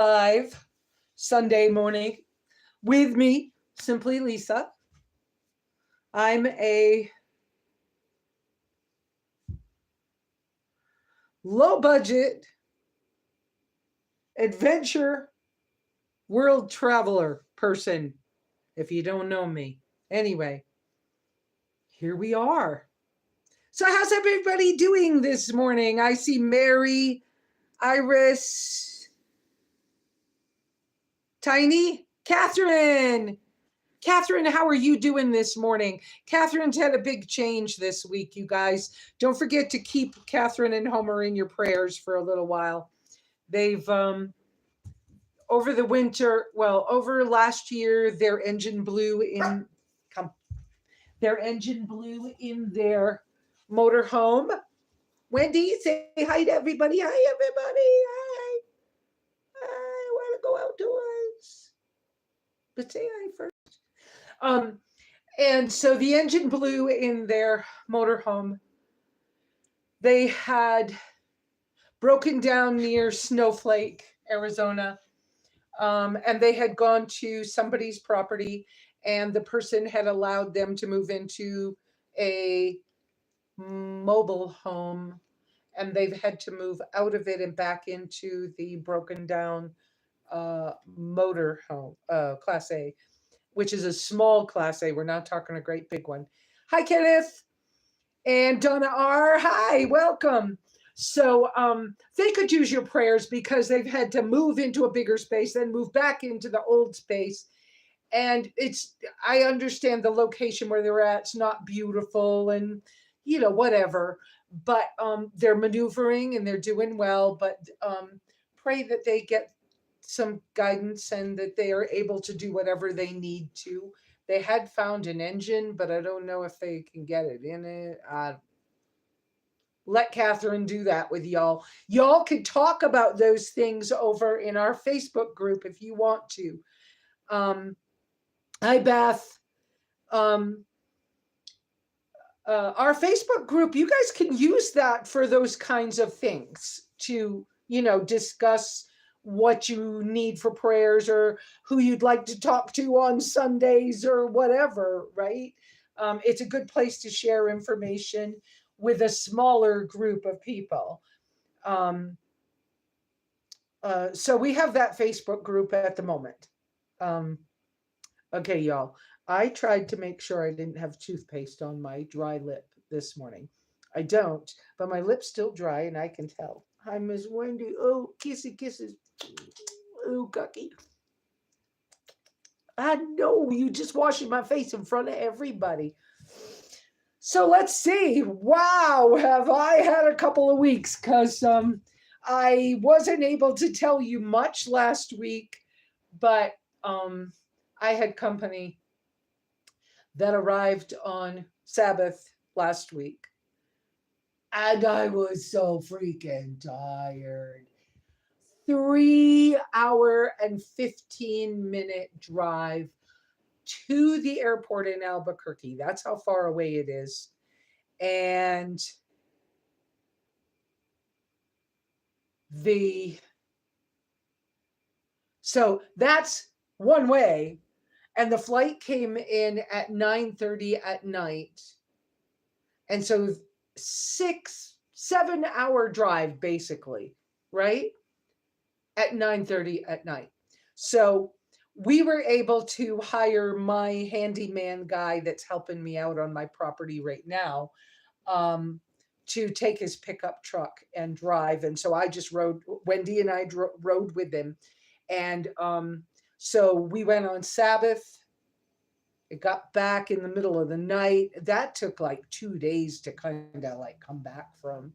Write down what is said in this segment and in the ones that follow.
live Sunday morning with me, Simply Lesa. I'm a low budget adventure world traveler person, if you don't know me. Anyway, here we are. So, how's everybody doing this morning? I see Mary, Iris, Tiny, Catherine. Catherine, how are you doing this morning? Catherine's had a big change this week, you guys. Don't forget to keep Catherine and Homer in your prayers for a little while. They've over the winter, well, over last year, their engine blew in their motorhome. Wendy, say hi to everybody. Hi, everybody. Hi. I want to go outdoors. But say hi first. And so the engine blew in their motorhome. They had broken down near Snowflake, Arizona, and they had gone to somebody's property, and the person had allowed them to move into a mobile home, and they've had to move out of it and back into the broken down motor home, Class A, which is a small Class A. We're not talking a great big one. Hi, Kenneth and Donna R. Hi, welcome. So they could use your prayers because they've had to move into a bigger space, then move back into the old space. And I understand the location where they're at. It's not beautiful and, whatever. But they're maneuvering and they're doing well. But pray that they get some guidance and that they are able to do whatever they need to. They had found an engine, but I don't know if they can get it in it. Let Catherine do that with y'all. Y'all could talk about those things over in our Facebook group if you want to. Hi, Beth. Our Facebook group, you guys can use that for those kinds of things to, discuss what you need for prayers or who you'd like to talk to on Sundays or whatever, right? It's a good place to share information with a smaller group of people. So we have that Facebook group at the moment. Okay, y'all. I tried to make sure I didn't have toothpaste on my dry lip this morning. I don't, but my lip's still dry and I can tell. Hi, Miss Wendy. Oh, kissy kisses. Oh, Gucky. I know you just washing my face in front of everybody. So let's see. Wow, have I had a couple of weeks because I wasn't able to tell you much last week, but I had company that arrived on Sabbath last week. And I was so freaking tired. 3-hour and 15-minute drive to the airport in Albuquerque. That's how far away it is. And so that's one way. And the flight came in at 9:30 at night. And so 7-hour drive, basically, right? At 9:30 at night. So we were able to hire my handyman guy that's helping me out on my property right now to take his pickup truck and drive. And so I just Wendy and I rode with him. And so we went on Sabbath. It got back in the middle of the night. That took like 2 days to kind of like come back from,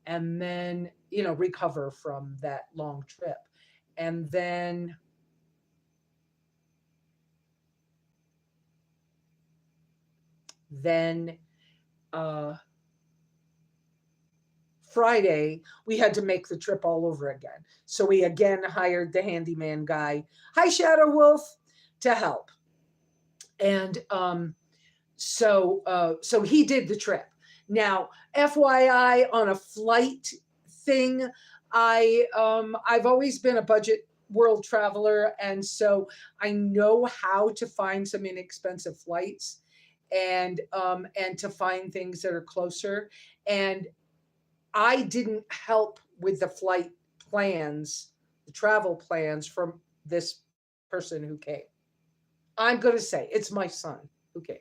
and then, recover from that long trip. And then Friday, we had to make the trip all over again. So we again hired the handyman guy, hi Shadow Wolf, to help. And so he did the trip. Now, FYI, on a flight thing, I've always been a budget world traveler, and so I know how to find some inexpensive flights and to find things that are closer. And I didn't help with the flight plans, the travel plans from this person who came. I'm going to say it's my son who came.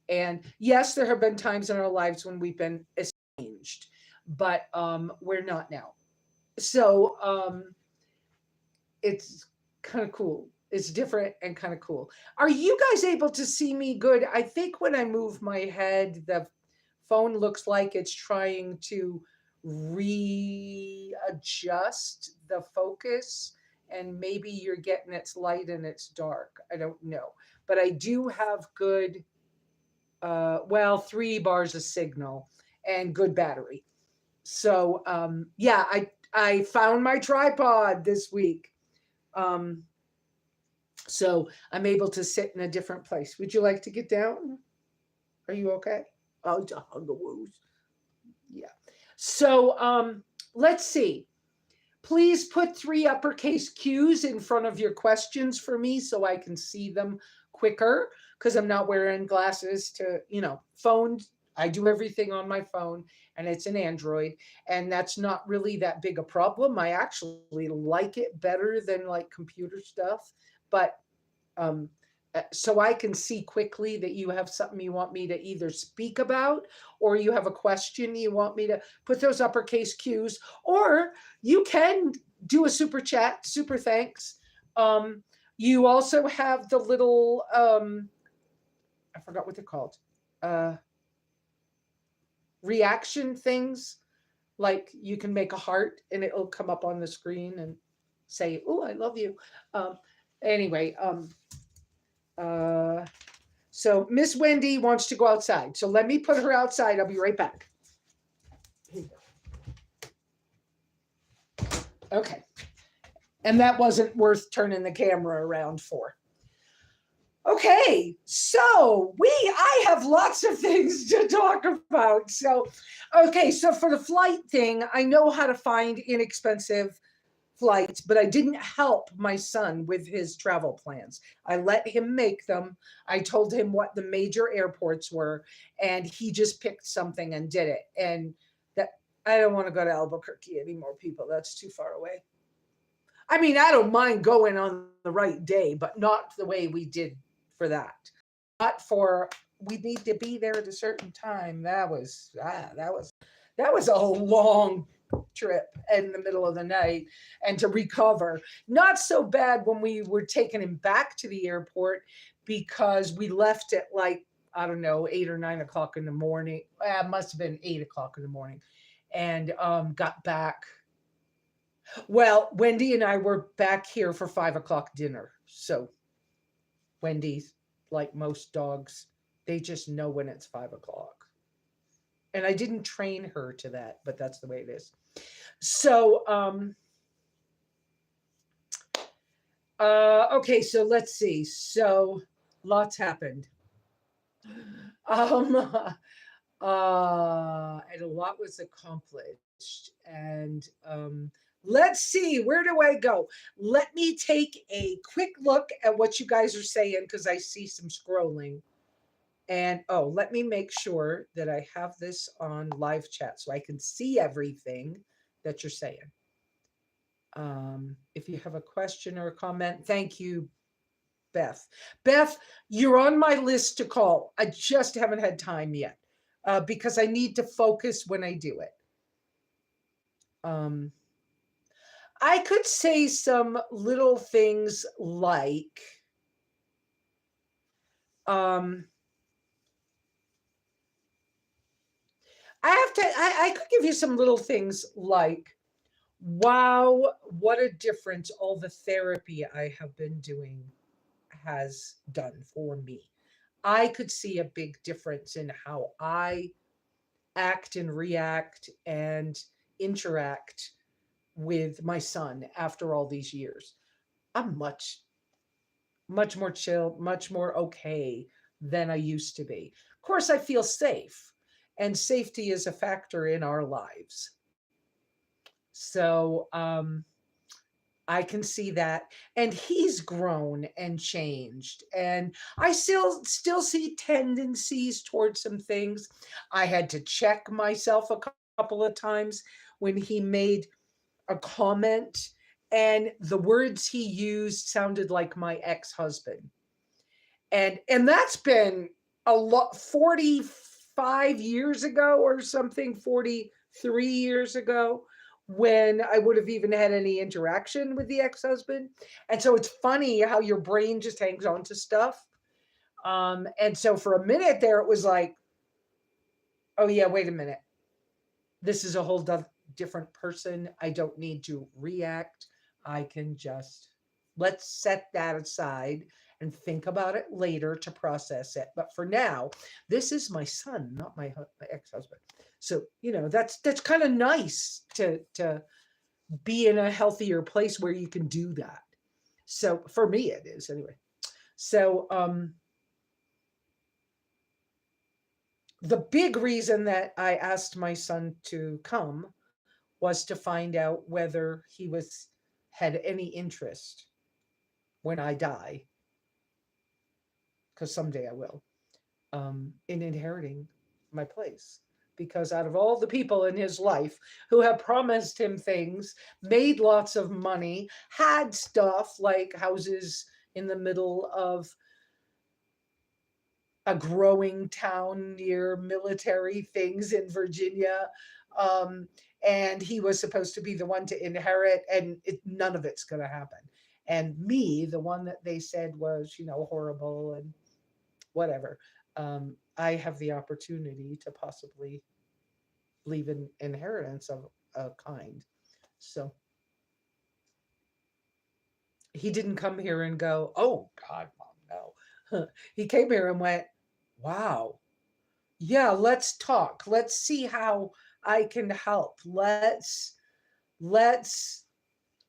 And yes, there have been times in our lives when we've been estranged, but we're not now. So it's kind of cool. It's different and kind of cool. Are you guys able to see me good? I think when I move my head, the phone looks like it's trying to readjust the focus, and maybe you're getting it's light and it's dark. I don't know. But I do have good, well, 3 bars of signal and good battery. So yeah, I found my tripod this week. Um, so I'm able to sit in a different place. Would you like to get down? Are you okay? Oh, yeah. So let's see. Please put 3 uppercase Q's in front of your questions for me so I can see them quicker, because I'm not wearing glasses to, phone. I do everything on my phone, and it's an Android, and that's not really that big a problem. I actually like it better than like computer stuff, but um, so I can see quickly that you have something you want me to either speak about, or you have a question you want me to put those uppercase Q's, or you can do a super chat, super thanks. You also have the little, I forgot what they're called, reaction things. Like you can make a heart and it'll come up on the screen and say, "Oh, I love you." Anyway, so Miss Wendy wants to go outside. So let me put her outside. I'll be right back. Okay. And that wasn't worth turning the camera around for. Okay, so I have lots of things to talk about. So, okay, so for the flight thing, I know how to find inexpensive flights, but I didn't help my son with his travel plans. I let him make them. I told him what the major airports were, and he just picked something and did it. And that I don't want to go to Albuquerque anymore, people. That's too far away. I mean, I don't mind going on the right day, but not the way we did for that. Not for we need to be there at a certain time. That was a long trip in the middle of the night, and to recover. Not so bad when we were taking him back to the airport, because we left at like, I don't know, 8 or 9 o'clock in the morning. It must have been 8 o'clock in the morning, and got back. Well, Wendy and I were back here for 5 o'clock dinner. So Wendy's, like most dogs, they just know when it's 5 o'clock. And I didn't train her to that, but that's the way it is. So, okay, so let's see. So lots happened. And a lot was accomplished. And let's see, where do I go? Let me take a quick look at what you guys are saying, because I see some scrolling. And let me make sure that I have this on live chat so I can see everything that you're saying. If you have a question or a comment, thank you, Beth. Beth, you're on my list to call. I just haven't had time yet, because I need to focus when I do it. I could say some little things like, I could give you some little things like, wow, what a difference all the therapy I have been doing has done for me. I could see a big difference in how I act and react and interact with my son after all these years. I'm much more chill, much more okay than I used to be. Of course, I feel safe, and safety is a factor in our lives. So I can see that. And he's grown and changed. And I still see tendencies towards some things. I had to check myself a couple of times when he made a comment, and the words he used sounded like my ex-husband. And that's been a lot, 45 years ago or something, 43 years ago, when I would have even had any interaction with the ex-husband. And so it's funny how your brain just hangs on to stuff. And so for a minute there, it was like, oh yeah, wait a minute. This is a whole different person. I don't need to react. I can just, let's set that aside and think about it later to process it. But for now, this is my son, not my ex-husband. So, that's kind of nice to be in a healthier place where you can do that. So for me, it is anyway. So, the big reason that I asked my son to come was to find out whether he had any interest when I die, because someday I will, in inheriting my place. Because out of all the people in his life who have promised him things, made lots of money, had stuff like houses in the middle of a growing town near military things in Virginia. Um, and he was supposed to be the one to inherit, and none of it's going to happen. And me, the one that they said was, horrible and whatever, I have the opportunity to possibly leave an inheritance of a kind. So he didn't come here and go, oh God, Mom, no. He came here and went, wow, yeah, let's talk. Let's see how I can help. Let's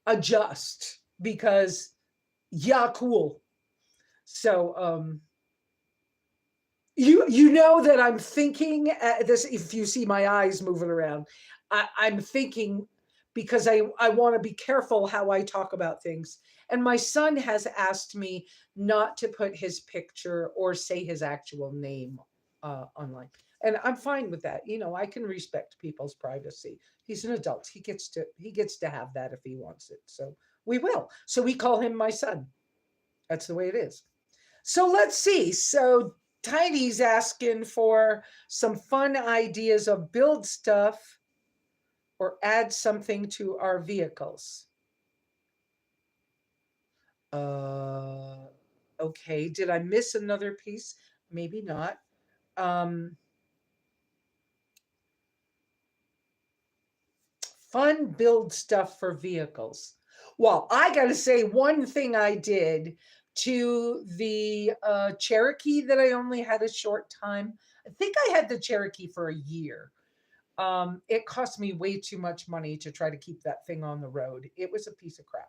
adjust, because yeah, cool. So you know that I'm thinking this. If you see my eyes moving around, I'm thinking, because I want to be careful how I talk about things. And my son has asked me not to put his picture or say his actual name online. And I'm fine with that. I can respect people's privacy. He's an adult. He gets to have that if he wants it. So we will. So we call him my son. That's the way it is. So let's see. So Tiny's asking for some fun ideas of build stuff or add something to our vehicles. Uh, okay. Did I miss another piece? Maybe not. Um, Fun build stuff for vehicles. Well, I got to say, one thing I did to the Cherokee that I only had a short time. I think I had the Cherokee for a year. It cost me way too much money to try to keep that thing on the road. It was a piece of crap.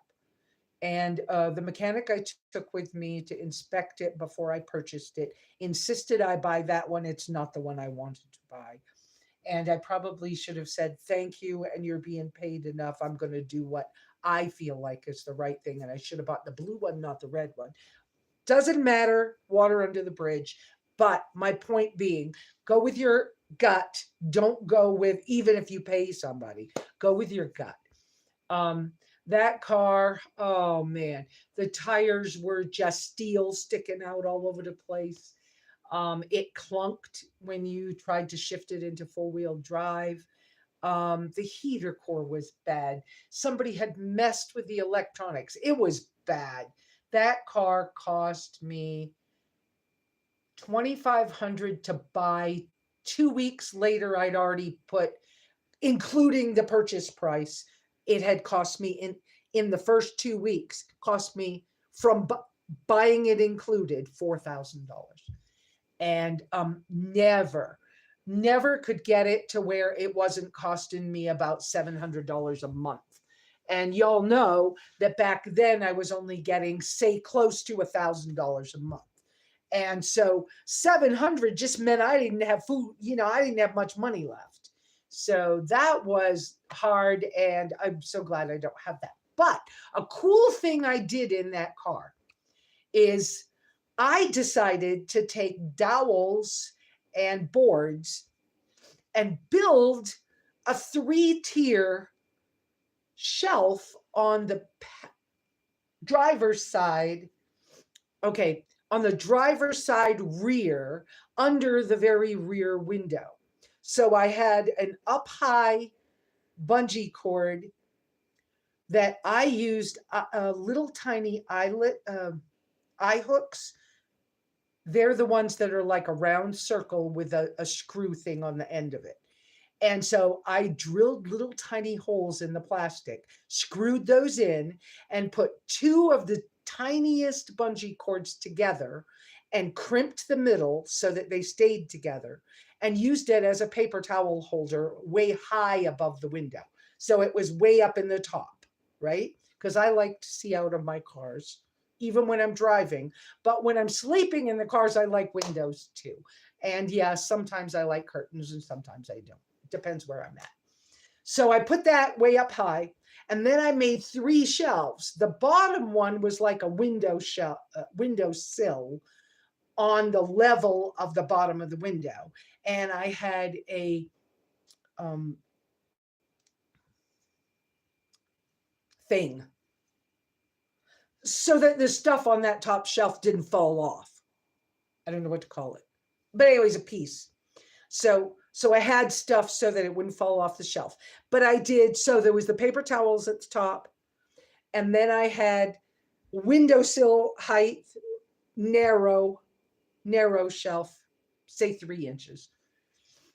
And the mechanic I took with me to inspect it before I purchased it insisted I buy that one. It's not the one I wanted to buy. And I probably should have said, thank you, and you're being paid enough. I'm going to do what I feel like is the right thing. And I should have bought the blue one, not the red one. Doesn't matter, water under the bridge. But my point being, go with your gut. Don't go with, even if you pay somebody, go with your gut. Um, that car, oh man, the tires were just steel sticking out all over the place. It clunked when you tried to shift it into four-wheel drive. The heater core was bad. Somebody had messed with the electronics. It was bad. That car cost me $2,500 to buy. 2 weeks later, I'd already put, including the purchase price, it had cost me in the first 2 weeks, cost me from buying it included $4,000. And never could get it to where it wasn't costing me about $700 a month. And y'all know that back then I was only getting, say, close to $1,000 a month. And so 700 just meant I didn't have food, I didn't have much money left. So that was hard, and I'm so glad I don't have that. But a cool thing I did in that car is I decided to take dowels and boards and build a 3-tier shelf on the driver's side. Okay, on the driver's side rear, under the very rear window. So I had an up high bungee cord that I used a little tiny eye hooks. They're the ones that are like a round circle with a screw thing on the end of it. And so I drilled little tiny holes in the plastic, screwed those in, and put 2 of the tiniest bungee cords together and crimped the middle so that they stayed together, and used it as a paper towel holder way high above the window. So it was way up in the top, right? Because I like to see out of my cars, even when I'm driving. But when I'm sleeping in the cars, I like windows too. And yeah, sometimes I like curtains and sometimes I don't. Depends where I'm at. So I put that way up high, and then I made 3 shelves. The bottom one was like a window sill on the level of the bottom of the window, and I had a thing so that the stuff on that top shelf didn't fall off. I don't know what to call it, but anyways, a piece. So I had stuff so that it wouldn't fall off the shelf. But I did, so there was the paper towels at the top, and then I had windowsill height, narrow shelf, say 3 inches.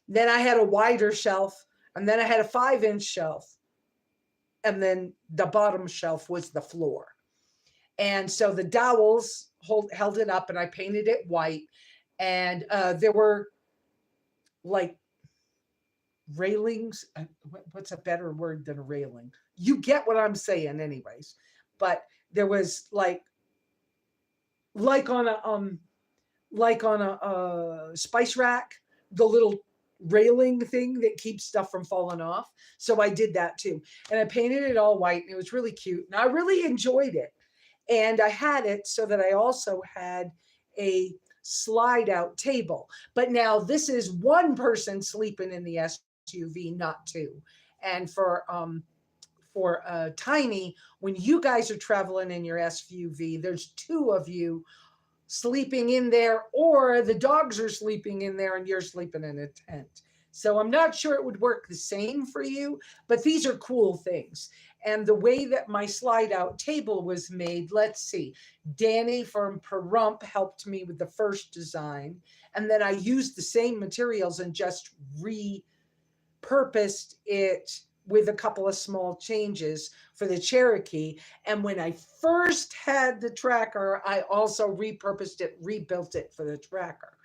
Then I had a wider shelf, and then I had a 5-inch shelf, and then the bottom shelf was the floor. And so the dowels held it up, and I painted it white, and there were like railings. What's a better word than a railing? You get what I'm saying anyways. But there was like on a spice rack, the little railing thing that keeps stuff from falling off. So I did that too, and I painted it all white, and it was really cute, and I really enjoyed it. And I had it so that I also had a slide out table. But now this is 1 person sleeping in the SUV, not 2. And for Tiny, when you guys are traveling in your SUV, there's 2 of you sleeping in there, or the dogs are sleeping in there and you're sleeping in a tent. So I'm not sure it would work the same for you, but these are cool things. And the way that my slide out table was made, let's see, Danny from Perump helped me with the first design. And then I used the same materials and just repurposed it with a couple of small changes for the Cherokee. And when I first had the tracker, I also repurposed it, rebuilt it for the tracker.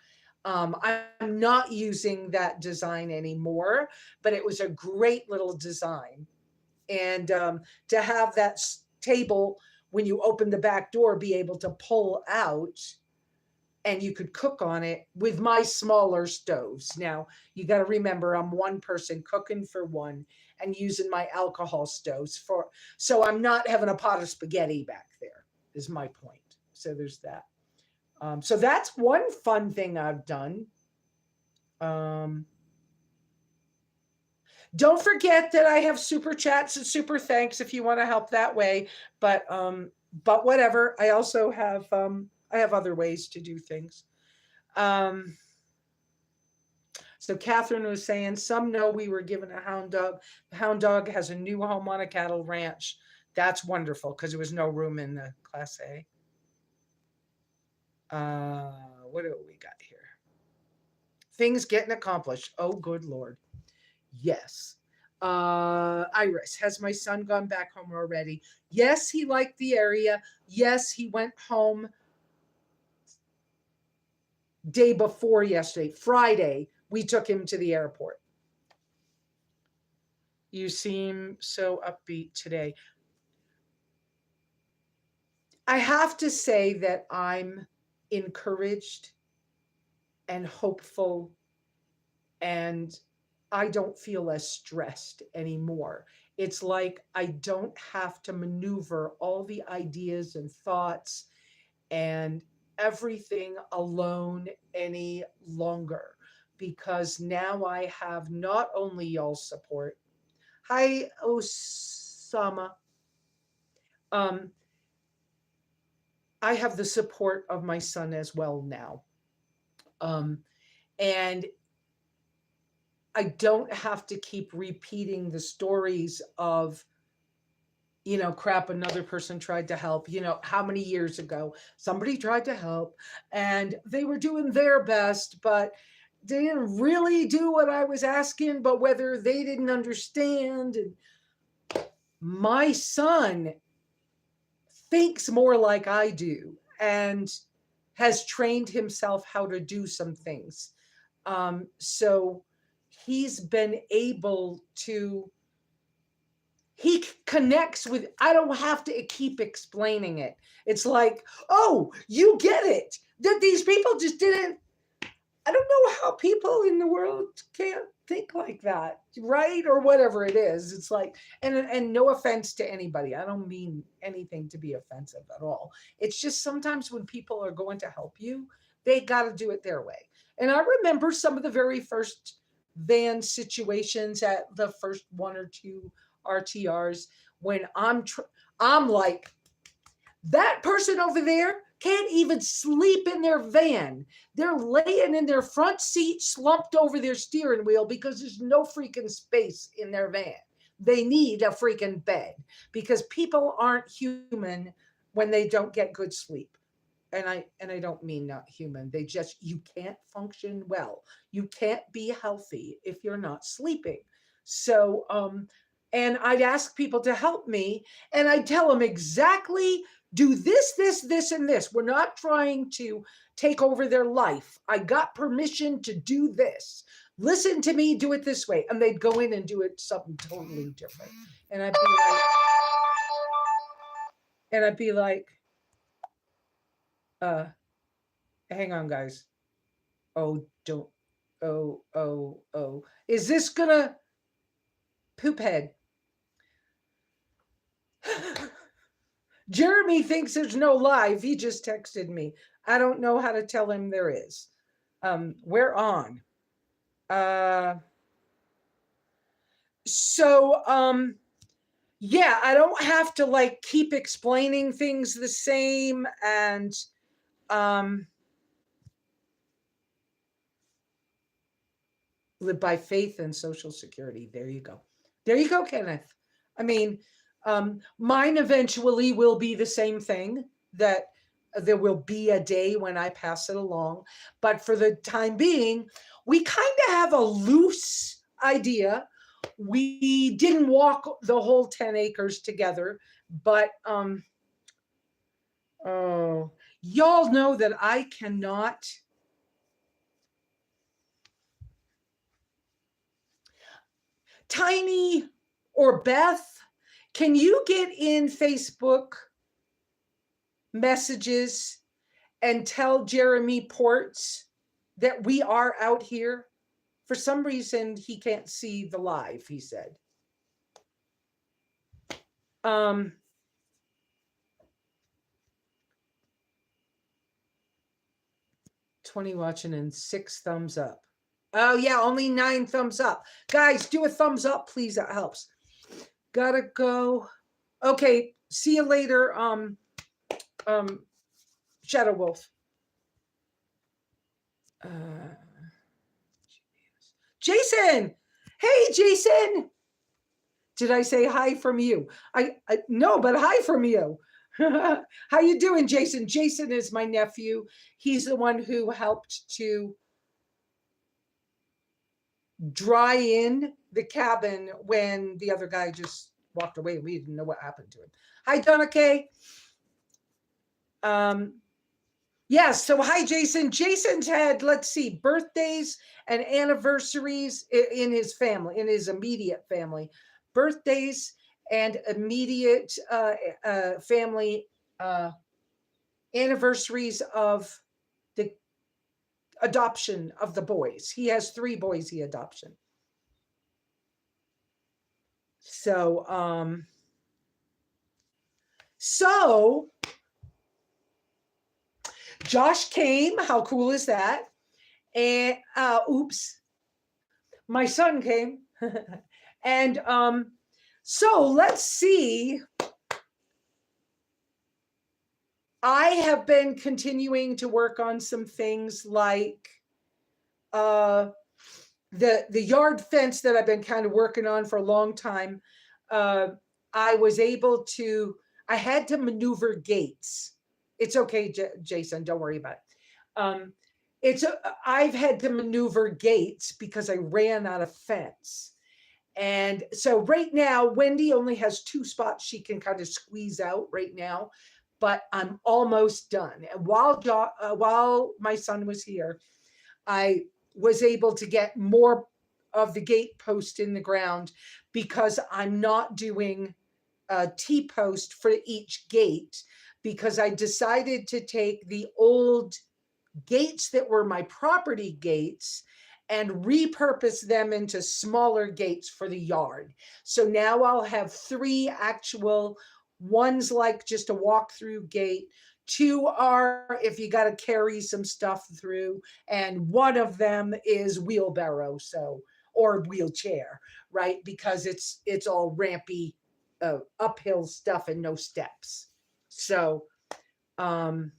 I'm not using that design anymore, but it was a great little design. And to have that table, when you open the back door, be able to pull out, and you could cook on it with my smaller stoves. Now, you got to remember, I'm 1 person cooking for 1 and using my alcohol stoves for, so I'm not having a pot of spaghetti back there, is my point. So there's that. So that's one fun thing I've done. Don't forget that I have super chats and super thanks if you want to help that way. But whatever. I also have I have other ways to do things. So Catherine was saying, some know we were given a hound dog. The hound dog has a new home on a cattle ranch. That's wonderful because there was no room in the Class A. What do we got here? Things getting accomplished. Oh, good Lord. Yes. Iris, has my son gone back home already? Yes, he liked the area. Yes, he went home day before yesterday, Friday. We took him to the airport. You seem so upbeat today. I have to say that I'm encouraged and hopeful, and I don't feel as stressed anymore. It's like I don't have to maneuver all the ideas and thoughts and everything alone any longer, because now I have not only y'all's support. Hi, Osama. Um, I have the support of my son as well now. Um, and I don't have to keep repeating the stories of, crap, another person tried to help. How many years ago somebody tried to help and they were doing their best, but they didn't really do what I was asking, but whether they didn't understand. And my son thinks more like I do and has trained himself how to do some things. So he's been able to, he connects with, I don't have to keep explaining it. It's like, oh, you get it. That these people just didn't, I don't know how people in the world can't think like that, right? Or whatever it is. It's like, and no offense to anybody. I don't mean anything to be offensive at all. It's just sometimes when people are going to help you, they got to do it their way. And I remember some of the very first van situations at the first one or two RTRs when I'm like, that person over there can't even sleep in their van. They're laying in their front seat, slumped over their steering wheel because there's no freaking space in their van. They need a freaking bed because people aren't human when they don't get good sleep. And I don't mean not human. They just, you can't function well. You can't be healthy if you're not sleeping. So and I'd ask people to help me, and I'd tell them exactly, do this, this, this, and this. We're not trying to take over their life. I got permission to do this. Listen to me, do it this way. And they'd go in and do it something totally different. And I'd be like, uh, hang on, guys. Oh, don't. Oh. Is this gonna poop head? Jeremy thinks there's no live. He just texted me. I don't know how to tell him there is. We're on. Uh, so yeah, I don't have to like keep explaining things the same, and live by faith and Social Security. There you go. There you go, Kenneth. I mean, mine eventually will be the same thing, that there will be a day when I pass it along. But for the time being, we kind of have a loose idea. We didn't walk the whole 10 acres together, but oh, y'all know that I cannot. Tiny or Beth, can you get in Facebook messages and tell Jeremy Ports that we are out here? For some reason, he can't see the live, he said. 20 watching and 6 thumbs up. Oh yeah, only 9 thumbs up. Guys, do a thumbs up, please. That helps. Gotta go. Okay, see you later. Shadow Wolf. Jason. Hey, Jason. Did I say hi from you? I no, but hi from you. How you doing, Jason? Jason is my nephew. He's the one who helped to dry in the cabin when the other guy just walked away. We didn't know what happened to him. Hi, Donna Kay. Yes, so hi, Jason. Jason's had, let's see, birthdays and anniversaries in his family, in his immediate family. Birthdays and immediate family anniversaries of the adoption of the boys. He has 3 boys he adoption. So, so Josh came. How cool is that? And oops, my son came. And so let's see. I have been continuing to work on some things like the yard fence that I've been kind of working on for a long time. Uh, I was able to. I had to maneuver gates. It's okay, Jason. Don't worry about it. Um, I've had to maneuver gates because I ran out of fence. And so right now, Wendy only has two spots she can kind of squeeze out right now, but I'm almost done. And while my son was here, I was able to get more of the gate post in the ground because I'm not doing a T post for each gate because I decided to take the old gates that were my property gates and repurpose them into smaller gates for the yard. So now I'll have three actual ones, like just a walk through gate. Two are if you got to carry some stuff through, and one of them is wheelbarrow, so or wheelchair, right? Because it's all rampy, uphill stuff and no steps. So, um,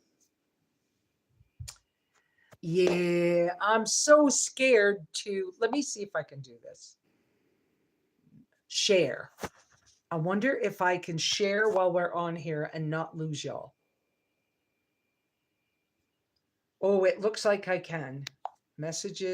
yeah, I'm so scared to. Let me see if I can do this. Share. I wonder if I can share while we're on here and not lose y'all. Oh, it looks like I can. Messages.